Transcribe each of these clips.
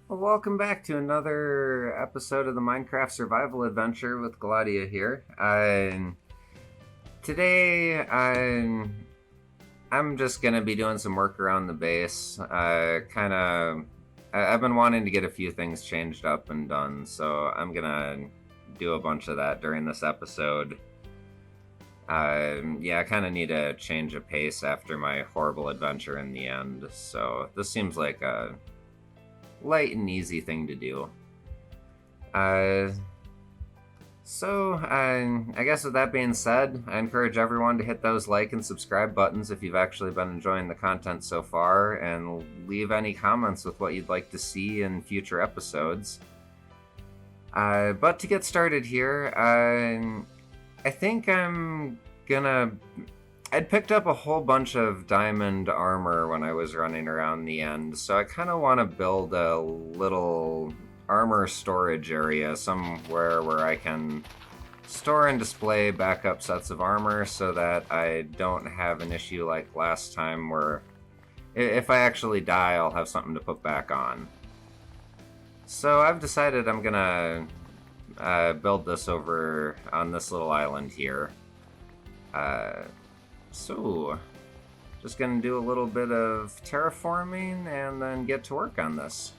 Well, welcome back to another episode of the Minecraft Survival Adventure with Gladia here. Today, I'm just gonna be doing some work around the base. I've been wanting to get a few things changed up and done, so I'm gonna do a bunch of that during this episode. Yeah, I kind of need a change of pace after my horrible adventure in the end, so this seems like a light and easy thing to do. Uh, I guess with that being said, I encourage everyone to hit those like and subscribe buttons if you've actually been enjoying the content so far, and leave any comments with what you'd like to see in future episodes. But to get started here, I think I'm gonna. I'd picked up a whole bunch of diamond armor when I was running around the end, so I kind of want to build a little armor storage area somewhere where I can store and display backup sets of armor so that I don't have an issue like last time where if I actually die, I'll have something to put back on. So I've decided I'm gonna build this over on this little island here. Uh, so, just gonna do a little bit of terraforming and then get to work on this.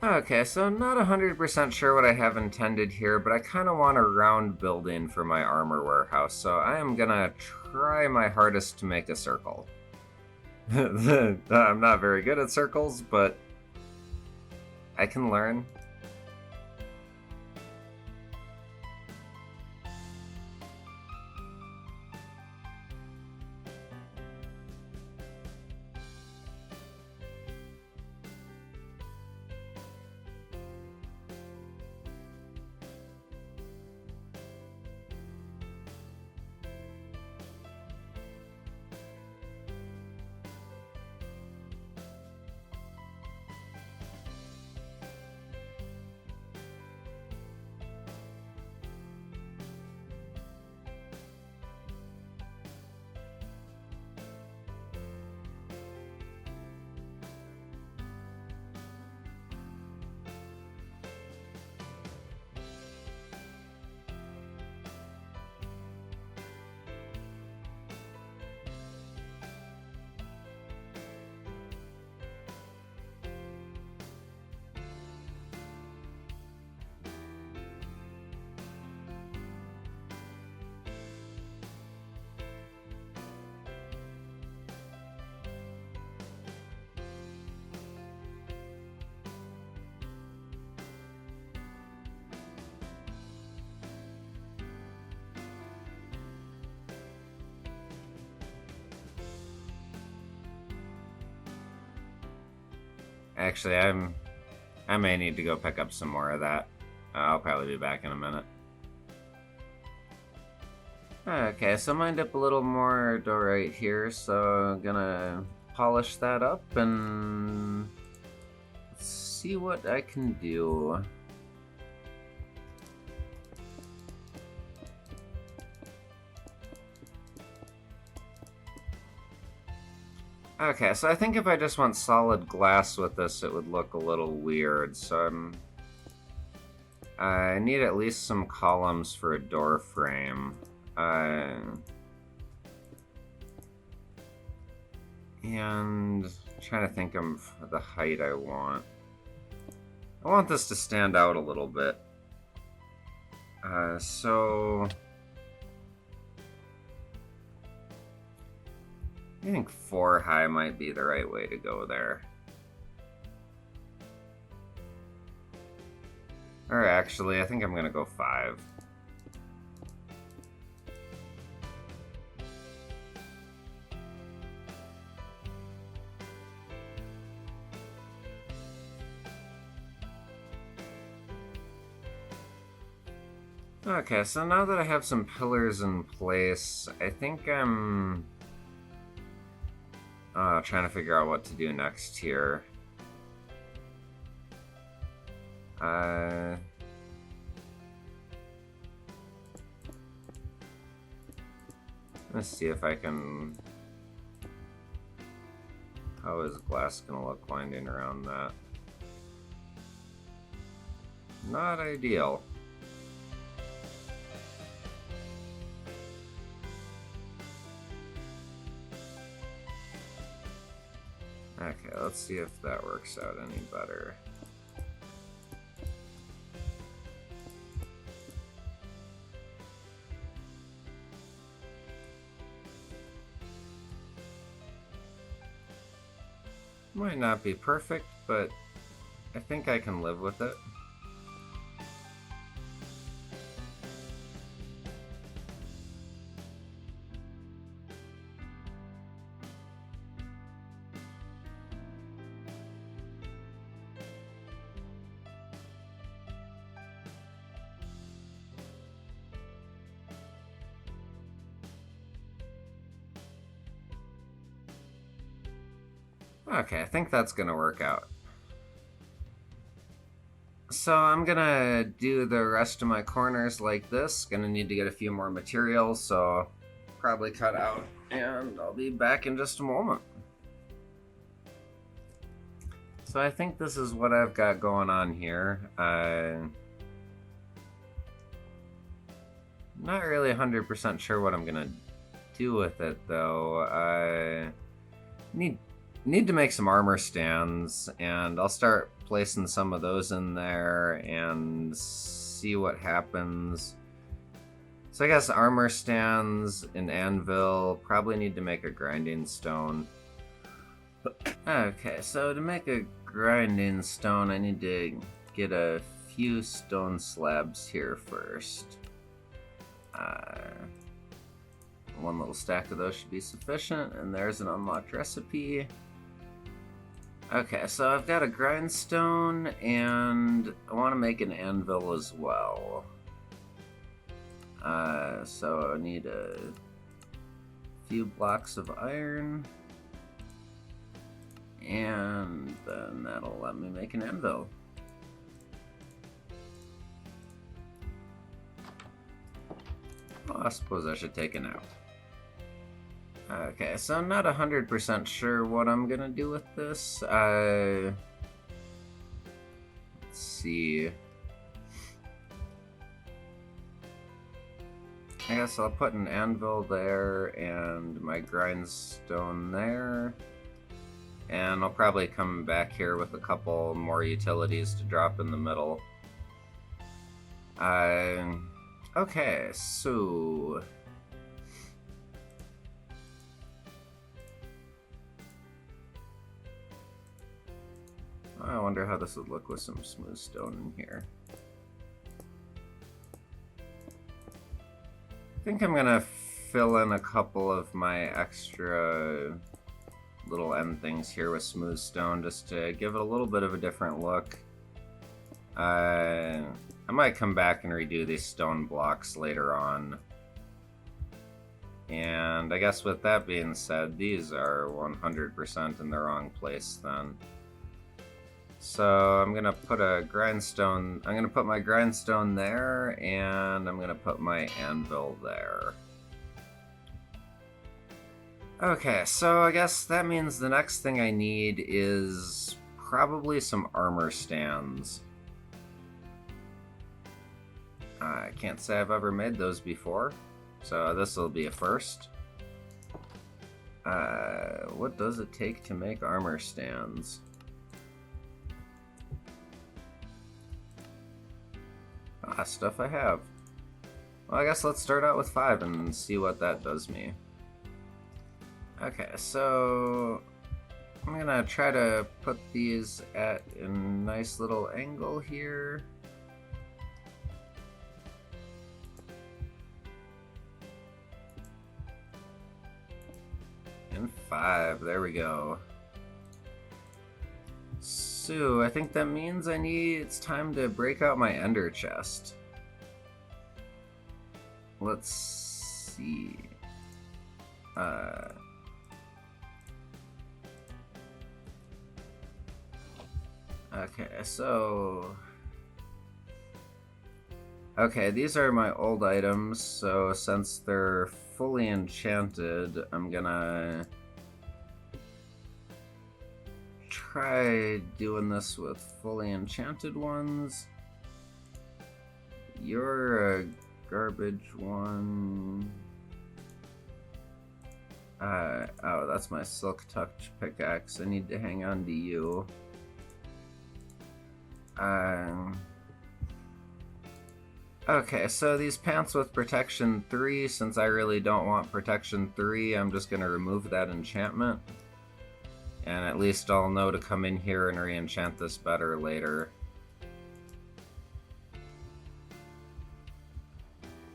Okay, so not 100% sure what I have intended here, but I kind of want a round building for my armor warehouse, so I am gonna try my hardest to make a circle. I'm not very good at circles, but I can learn. Actually, I may need to go pick up some more of that. I'll probably be back in a minute. Okay, so I mined up a little more diorite here, so I'm gonna polish that up and see what I can do. Okay, so I think if I just went solid glass with this, it would look a little weird, so I need at least some columns for a door frame. And trying to think of the height I want. I want this to stand out a little bit. So I think 4 high might be the right way to go there. Or actually, I think I'm gonna go 5. Okay, so now that I have some pillars in place, I think I'm trying to figure out what to do next here. Let's see if I can... How is glass gonna look winding around that? Not ideal. Okay, let's see if that works out any better. Might not be perfect, but I think I can live with it. Okay, I think that's gonna work out. So I'm gonna do the rest of my corners like this. Gonna need to get a few more materials, so probably cut out, and I'll be back in just a moment. So I think this is what I've got going on here. Not really 100% sure what I'm gonna do with it though. I need to make some armor stands, and I'll start placing some of those in there and see what happens. So I guess armor stands, an anvil, probably need to make a grinding stone. Okay, so to make a grinding stone, I need to get a few stone slabs here first. One little stack of those should be sufficient, and there's an unlocked recipe. Okay, so I've got a grindstone, and I want to make an anvil as well. So I need a few blocks of iron, and then that'll let me make an anvil. Well, I suppose I should take a nap. Okay, so I'm not 100% sure what I'm gonna do with this. Let's see. I guess I'll put an anvil there and my grindstone there. And I'll probably come back here with a couple more utilities to drop in the middle. Okay, so... I wonder how this would look with some smooth stone in here. I think I'm gonna fill in a couple of my extra little end things here with smooth stone just to give it a little bit of a different look. I might come back and redo these stone blocks later on. And I guess with that being said, these are 100% in the wrong place then. So I'm gonna put a grindstone, I'm gonna put my grindstone there, and I'm gonna put my anvil there. Okay, so I guess that means the next thing I need is probably some armor stands. I can't say I've ever made those before, so this will be a first. What does it take to make armor stands? Stuff I have. Well, I guess let's start out with 5 and see what that does me. Okay, so I'm gonna try to put these at a nice little angle here. And 5, there we go. So I think that means it's time to break out my ender chest. Let's see. Okay, so... Okay, these are my old items, so since they're fully enchanted, I'm gonna try doing this with fully enchanted ones. You're a garbage one. Oh, that's my silk touch pickaxe. I need to hang on to you. Okay, so these pants with protection 3, since I really don't want protection 3, I'm just going to remove that enchantment. And at least I'll know to come in here and re-enchant this better later.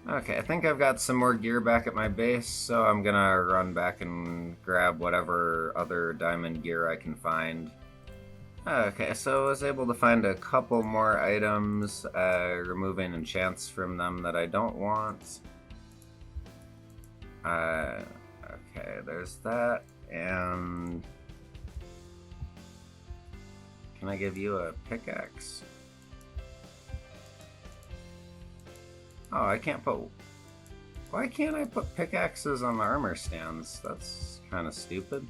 Okay, I think I've got some more gear back at my base, so I'm gonna run back and grab whatever other diamond gear I can find. Okay, so I was able to find a couple more items, removing enchants from them that I don't want. Okay, there's that, and... Can I give you a pickaxe? Oh, I can't put... Why can't I put pickaxes on the armor stands? That's kind of stupid.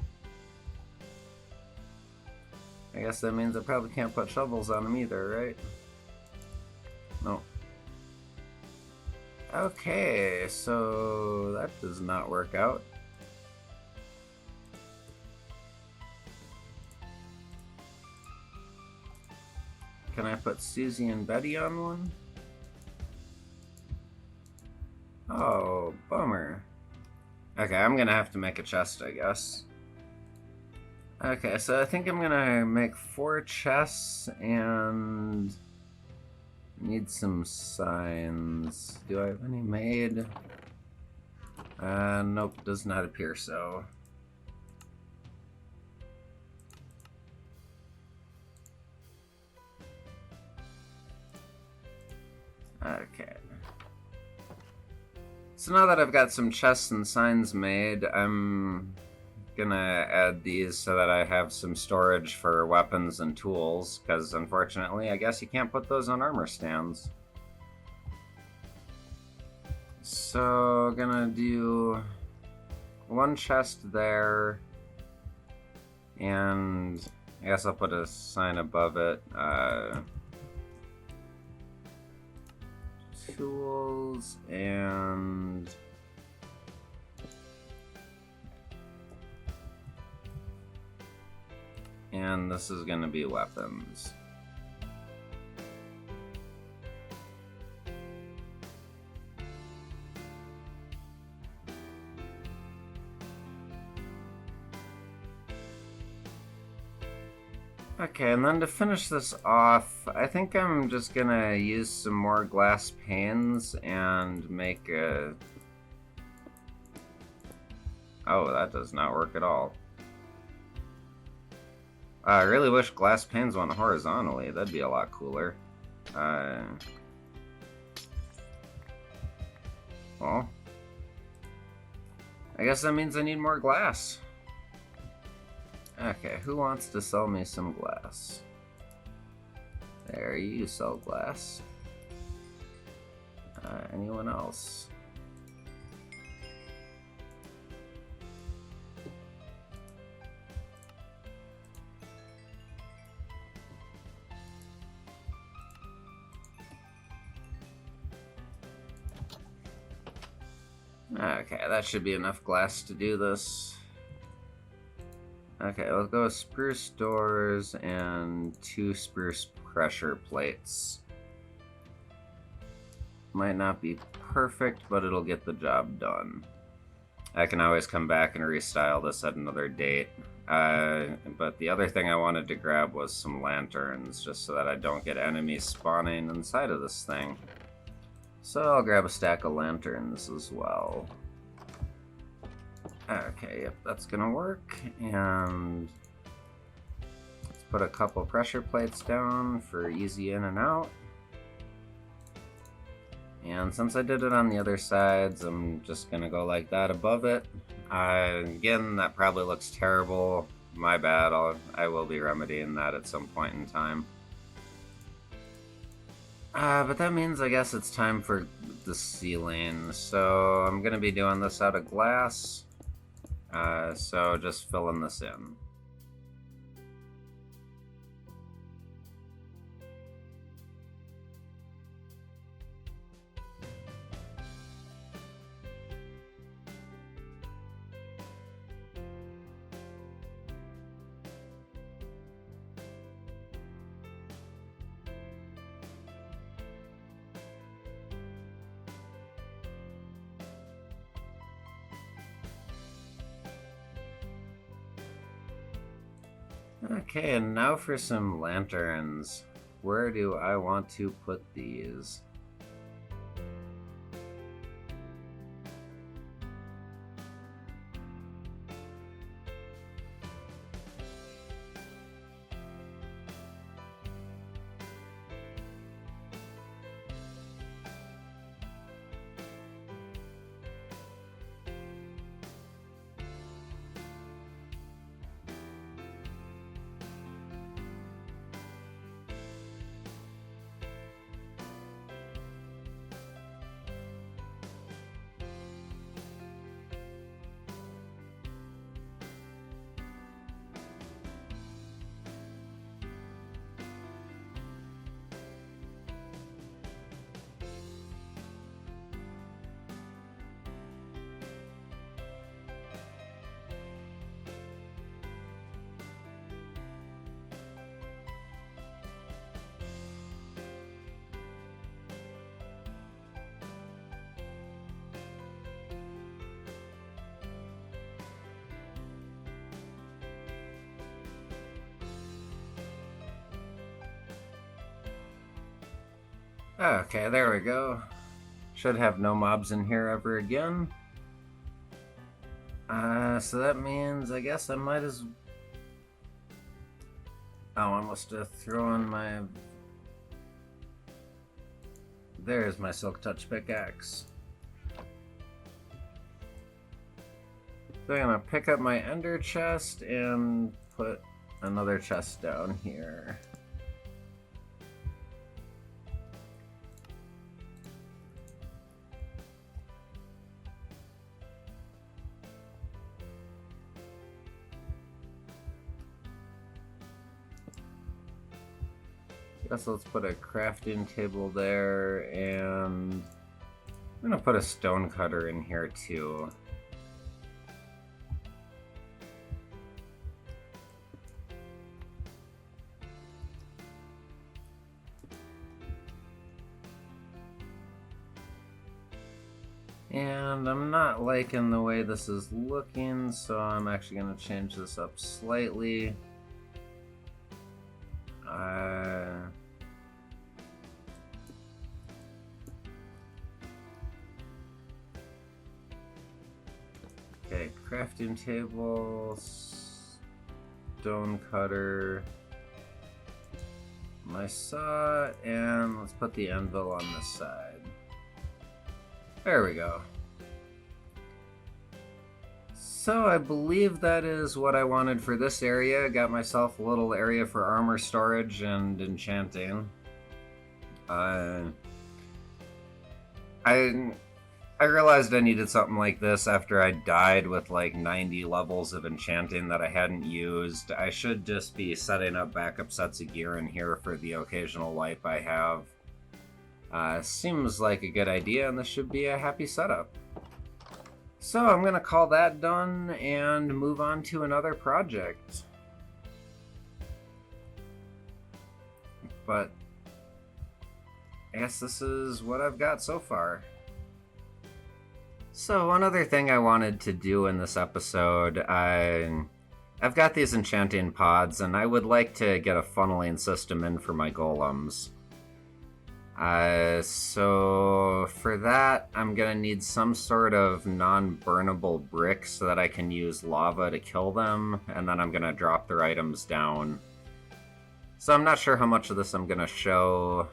I guess that means I probably can't put shovels on them either, right? No. Okay, so that does not work out. Can I put Susie and Betty on one? Oh, bummer. Okay, I'm gonna have to make a chest, I guess. Okay, so I think I'm gonna make 4 chests and need some signs. Do I have any made? Nope, does not appear so. Okay. So now that I've got some chests and signs made, I'm gonna add these so that I have some storage for weapons and tools, because unfortunately I guess you can't put those on armor stands. So gonna do 1 chest there, and I guess I'll put a sign above it. Tools and this is gonna be weapons. Okay, and then to finish this off, I think I'm just gonna use some more glass panes and make a... Oh, that does not work at all. I really wish glass panes went horizontally. That'd be a lot cooler. Well, I guess that means I need more glass. Okay, who wants to sell me some glass? There, you sell glass. Anyone else? Okay, that should be enough glass to do this. Okay, let's go with spruce doors and 2 spruce pressure plates. Might not be perfect, but it'll get the job done. I can always come back and restyle this at another date. But the other thing I wanted to grab was some lanterns, just so that I don't get enemies spawning inside of this thing. So I'll grab a stack of lanterns as well. Okay, yep, that's gonna work, and let's put a couple pressure plates down for easy in and out. And since I did it on the other sides, I'm just gonna go like that above it. Again, that probably looks terrible. My bad, I will be remedying that at some point in time. But that means I guess it's time for the ceiling. So I'm gonna be doing this out of glass. So just filling this in. Okay, and now for some lanterns. Where do I want to put these? Okay, there we go. Should have no mobs in here ever again. So that means I guess I might as... Oh, I must have thrown my... There's my Silk Touch pickaxe. So I'm gonna pick up my ender chest and put another chest down here. Guess let's put a crafting table there, and I'm gonna put a stone cutter in here too. And I'm not liking the way this is looking, so I'm actually gonna change this up slightly. Okay, crafting table, stone cutter, my saw, and let's put the anvil on this side. There we go. So I believe that is what I wanted for this area. Got myself a little area for armor storage and enchanting. I realized I needed something like this after I died with like 90 levels of enchanting that I hadn't used. I should just be setting up backup sets of gear in here for the occasional wipe I have. Seems like a good idea, and this should be a happy setup. So I'm gonna call that done and move on to another project. But I guess this is what I've got so far. So one other thing I wanted to do in this episode, I've got these enchanting pods, and I would like to get a funneling system in for my golems. So for that, I'm gonna need some sort of non-burnable brick so that I can use lava to kill them, and then I'm gonna drop their items down. So I'm not sure how much of this I'm gonna show.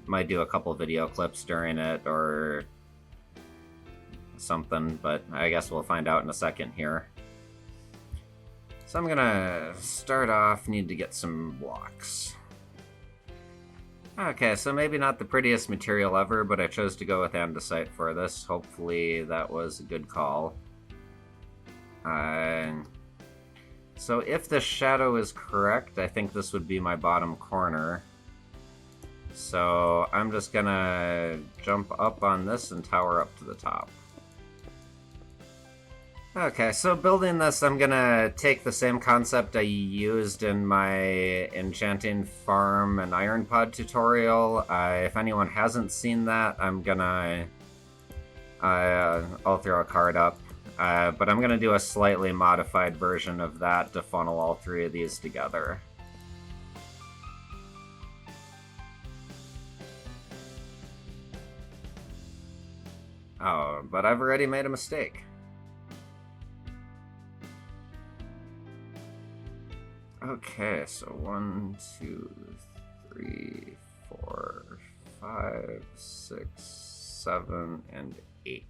Might do a couple video clips during it or something, but I guess we'll find out in a second here. So I'm gonna start off, need to get some blocks. Okay, so maybe not the prettiest material ever, but I chose to go with andesite for this. Hopefully that was a good call. So if the shadow is correct, I think this would be my bottom corner. So I'm just gonna jump up on this and tower up to the top. Okay, so building this, I'm gonna take the same concept I used in my enchanting farm and iron pod tutorial. If anyone hasn't seen that, I'm gonna... I'll throw a card up. but I'm going to do a slightly modified version of that to funnel all three of these together. Oh, but I've already made a mistake. Okay, so 1, 2, 3, 4, 5, 6, 7, and 8.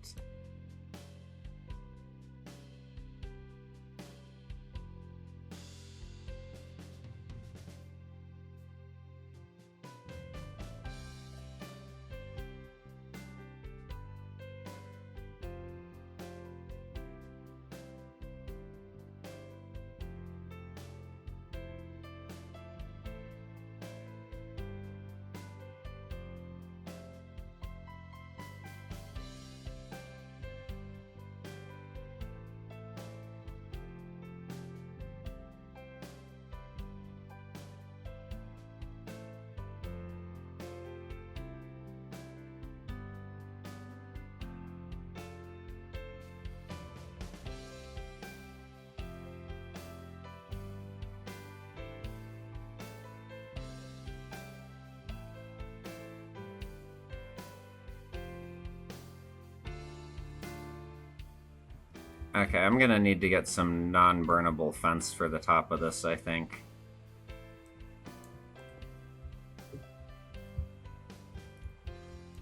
Okay, I'm gonna need to get some non-burnable fence for the top of this, I think.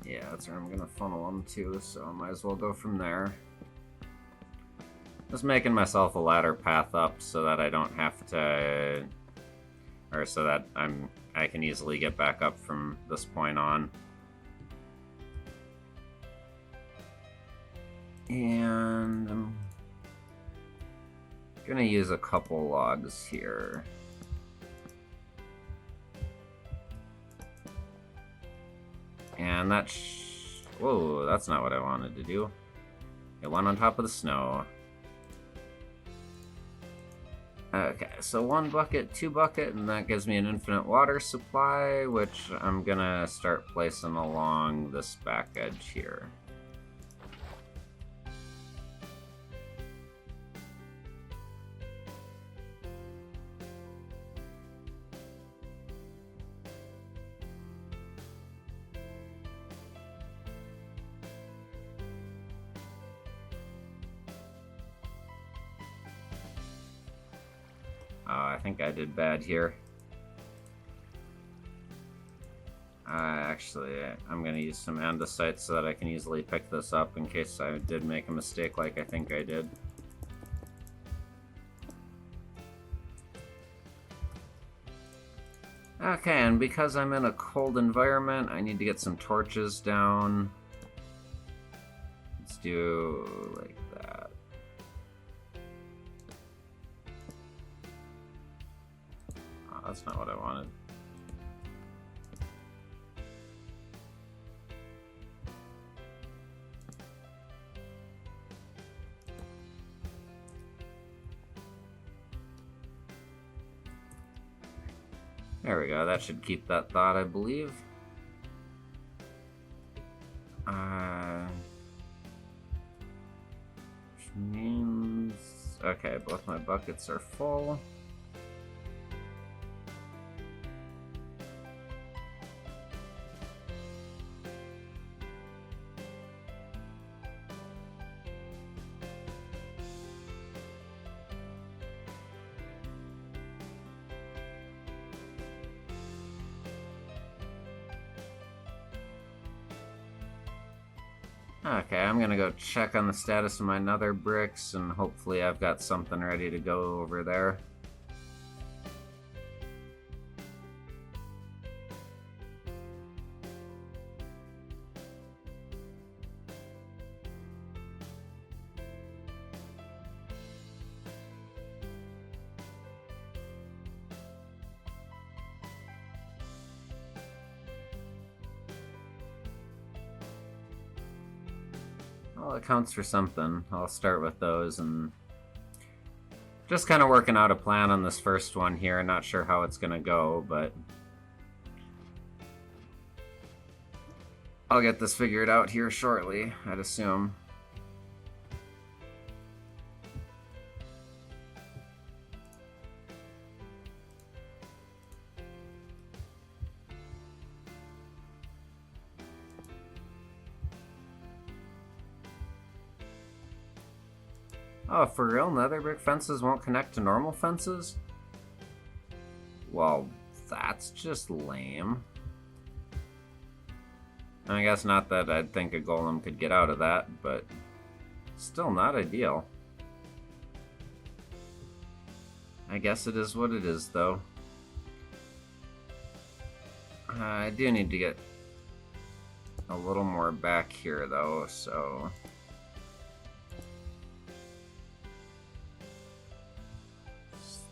Yeah, that's where I'm gonna funnel them to, so I might as well go from there. Just making myself a ladder path up so that I don't have to... or so that I can easily get back up from this point on. And I'm gonna use a couple logs here. And whoa, that's not what I wanted to do. It went on top of the snow. Okay, so 1 bucket, 2 bucket, and that gives me an infinite water supply, which I'm gonna start placing along this back edge here. I think I did bad here. Actually, I'm going to use some andesite so that I can easily pick this up in case I did make a mistake like I think I did. Okay, and because I'm in a cold environment, I need to get some torches down. Let's do like that. Oh, that's not what I wanted. There we go, that should keep that thought, I believe. Which means... okay, both my buckets are full. Okay, I'm gonna go check on the status of my nether bricks, and hopefully I've got something ready to go over there. Well, it counts for something. I'll start with those, and just kind of working out a plan on this first one here. Not sure how it's gonna go, but I'll get this figured out here shortly, I'd assume. Oh, for real? Nether brick fences won't connect to normal fences? Well, that's just lame. I guess not that I'd think a golem could get out of that, but still not ideal. I guess it is what it is, though. I do need to get a little more back here, though, so...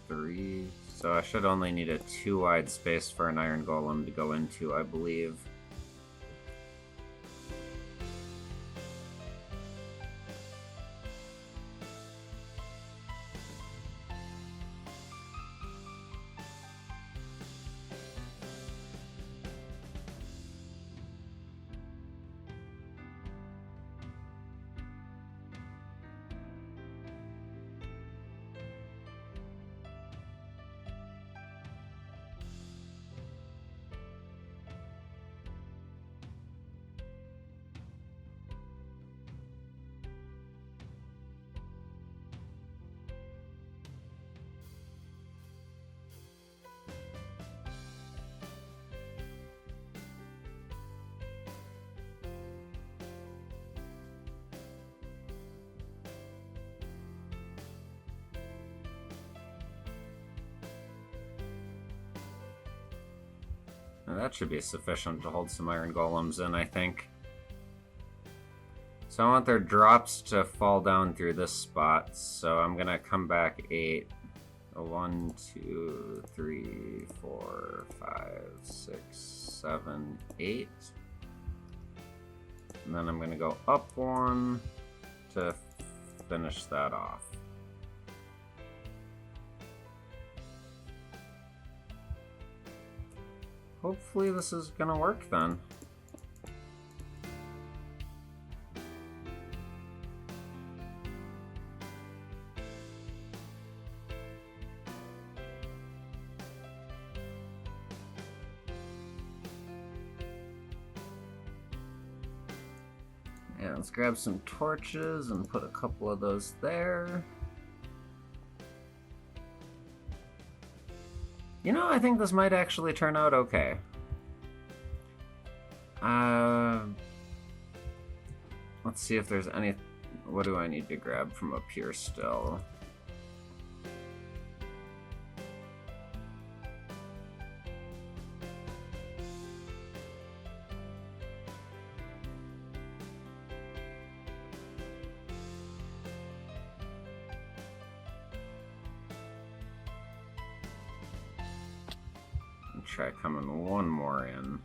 Three... So I should only need a 2 wide space for an iron golem to go into, I believe. That should be sufficient to hold some iron golems in, I think. So I want their drops to fall down through this spot, so I'm gonna come back 8. 1, 2, 3, 4, 5, 6, 7, 8. And then I'm gonna go up 1 to finish that off. Hopefully this is gonna work then. Yeah, let's grab some torches and put a couple of those there. You know, I think this might actually turn out okay. Let's see if there's any... What do I need to grab from up here still? Try coming one more in.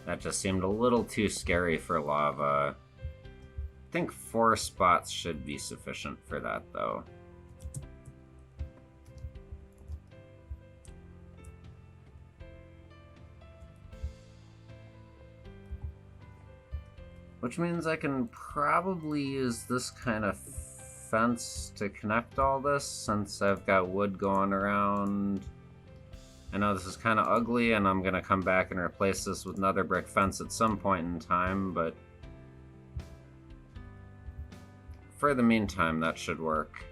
That just seemed a little too scary for lava. I think 4 spots should be sufficient for that, though. Which means I can probably use this kind of fence to connect all this, since I've got wood going around. I know this is kind of ugly, and I'm going to come back and replace this with another brick fence at some point in time, but for the meantime, that should work.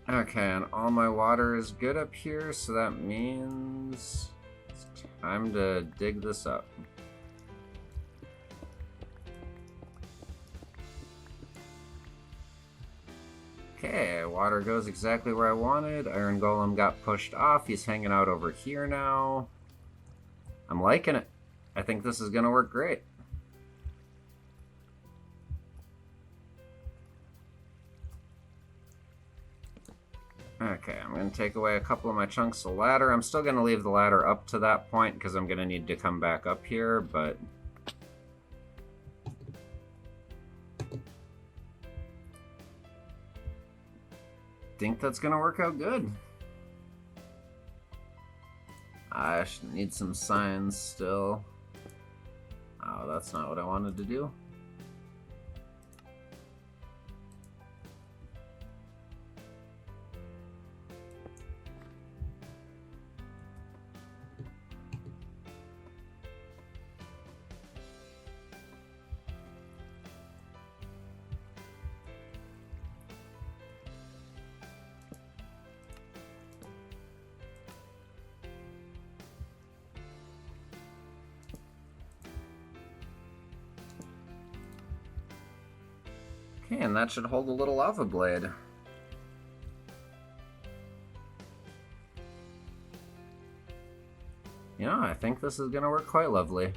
Okay, and all my water is good up here, so that means it's time to dig this up. Okay, water goes exactly where I wanted. Iron Golem got pushed off. He's hanging out over here now. I'm liking it. I think this is going to work great. Okay, I'm going to take away a couple of my chunks of ladder. I'm still going to leave the ladder up to that point because I'm going to need to come back up here, but... think that's gonna work out good. I should need some signs still. Oh, that's not what I wanted to do. Okay, and that should hold a little lava blade. Yeah, I think this is going to work quite lovely.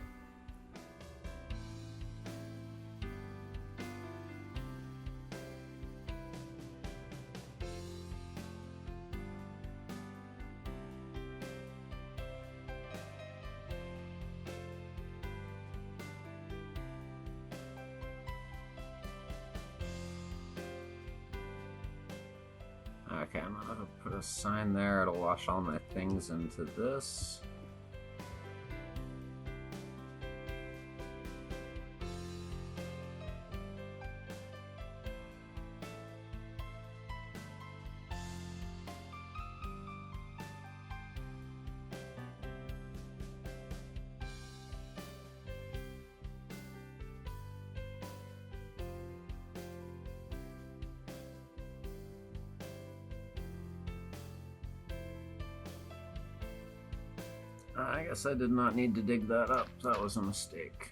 Okay, I'm gonna put a sign there. It'll wash all my things into this. I guess I did not need to dig that up. That was a mistake.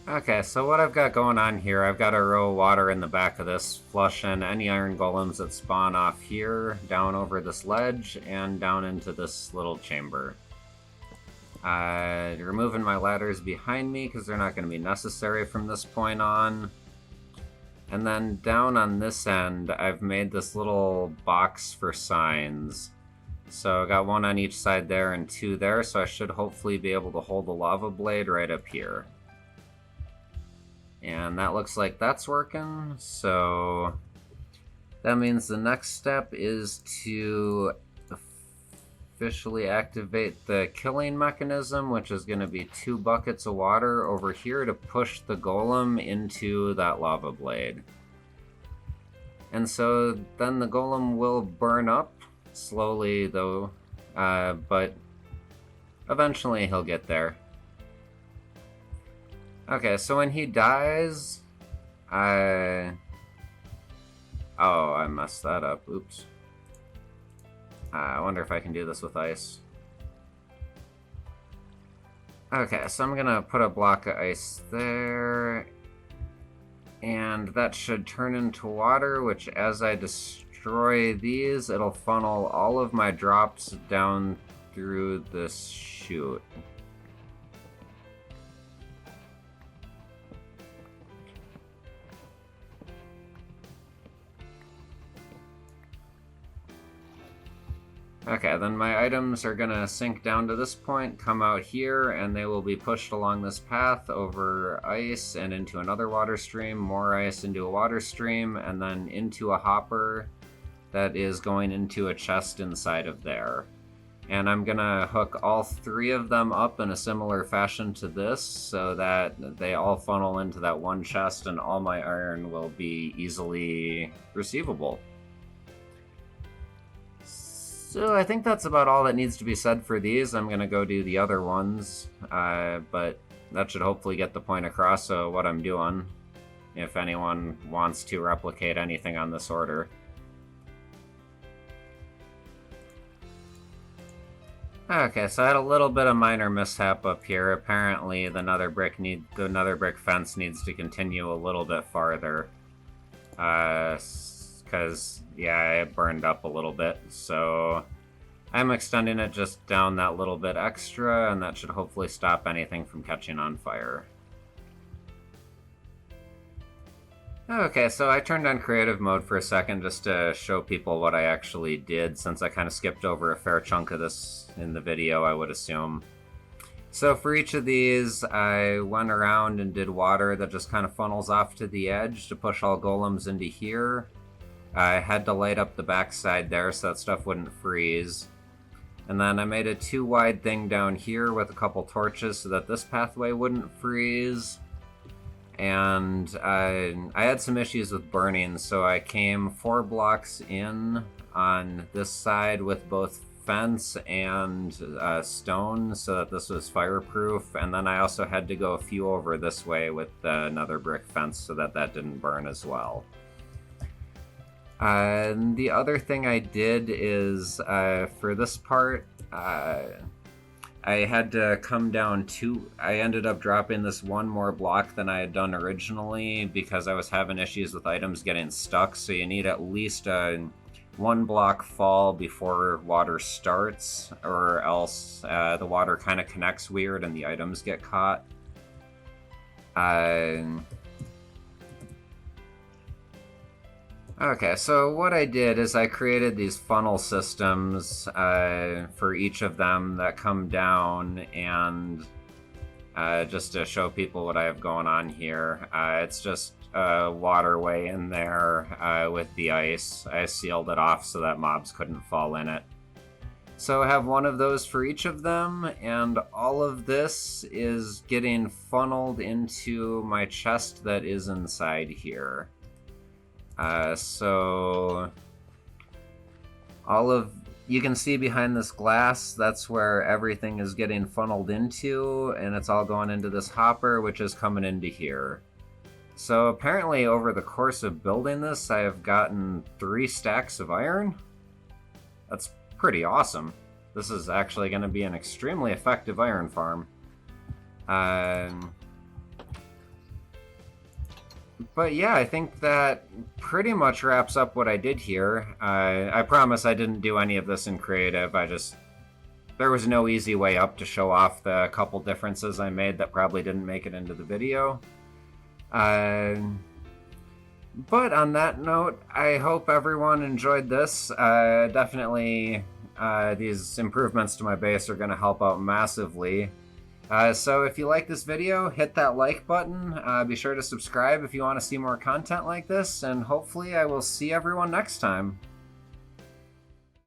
Okay, so what I've got going on here, I've got a row of water in the back of this, flushing any iron golems that spawn off here, down over this ledge, and down into this little chamber. Removing my ladders behind me, because they're not going to be necessary from this point on. And then down on this end, I've made this little box for signs. So I got one on each side there and two there, so I should hopefully be able to hold the lava blade right up here. And that looks like that's working, so that means the next step is to officially activate the killing mechanism, which is going to be 2 buckets of water over here to push the golem into that lava blade. And so then the golem will burn up, slowly though, but eventually he'll get there. Okay, so when he dies, oh, I messed that up, oops. I wonder if I can do this with ice. Okay, so I'm gonna put a block of ice there, and that should turn into water, which as I destroy these, it'll funnel all of my drops down through this chute. Okay, then my items are gonna sink down to this point, come out here, and they will be pushed along this path over ice and into another water stream, more ice into a water stream, and then into a hopper that is going into a chest inside of there. And I'm gonna hook all 3 of them up in a similar fashion to this, so that they all funnel into that one chest and all my iron will be easily receivable. So I think that's about all that needs to be said for these. I'm going to go do the other ones, but that should hopefully get the point across of what I'm doing, if anyone wants to replicate anything on this order. Okay, so I had a little bit of minor mishap up here. Apparently the nether brick fence needs to continue a little bit farther. Because, yeah, it burned up a little bit, so I'm extending it just down that little bit extra, and that should hopefully stop anything from catching on fire. Okay, so I turned on creative mode for a second just to show people what I actually did, since I kind of skipped over a fair chunk of this in the video, I would assume. So for each of these, I went around and did water that just kind of funnels off to the edge to push all golems into here. I had to light up the backside there so that stuff wouldn't freeze. And then I made a 2 wide thing down here with a couple torches so that this pathway wouldn't freeze. And I had some issues with burning, so I came 4 blocks in on this side with both fence and stone so that this was fireproof. And then I also had to go a few over this way with another brick fence so that that didn't burn as well. The other thing I did is, for this part, I had to come down I ended up dropping this 1 more block than I had done originally because I was having issues with items getting stuck, so you need at least a 1 block fall before water starts, or else the water kind of connects weird and the items get caught. Okay, so what I did is I created these funnel systems for each of them that come down, and just to show people what I have going on here, it's just a waterway in there with the ice. I sealed it off so that mobs couldn't fall in it. So I have 1 of those for each of them, and all of this is getting funneled into my chest that is inside here. So you can see behind this glass, that's where everything is getting funneled into, and it's all going into this hopper, which is coming into here. So apparently over the course of building this, I have gotten 3 stacks of iron. That's pretty awesome. This is actually going to be an extremely effective iron farm. But yeah, I think that pretty much wraps up what I did here. I promise I didn't do any of this in creative. There was no easy way up to show off the couple differences I made that probably didn't make it into the video. But on that note, I hope everyone enjoyed this. Definitely these improvements to my base are going to help out massively. So if you like this video, hit that like button. Be sure to subscribe if you want to see more content like this, and hopefully I will see everyone next time.